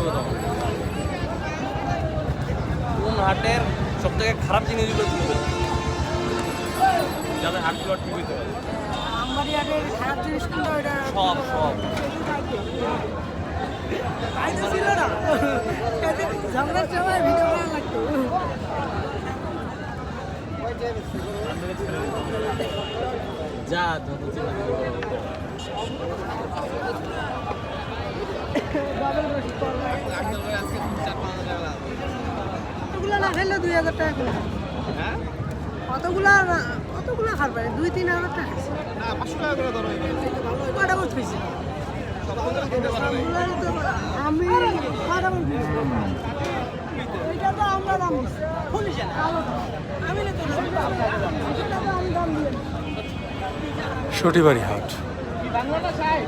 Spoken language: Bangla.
হবে তখন। কোন হাটের সব থেকে খারাপ জিনিসগুলো তুলবে যাতে হাটগুলো ঠিক হইতে পারে? আমবাড়ি হাটের খারাপ জিনিস কিন্তু ওইটা সব সব ফায়দা ছিল না এতে ঝগড়ার সময় ভিডিও করা লাগতো যা যত অতগুলো না খেলে 2000 টাকা করে হ্যাঁ অতগুলা না অতগুলা খাবে 2-3 হাজার টাকা খাইছে না 500 টাকা করে ধরো কটা বল খাইছে আমি কটা বল এটা তো আমরা দাম দিছি পুলিশ আমি না তো আমি দাম দিই সটিবাড়ি হাট। বাংলাটা চাই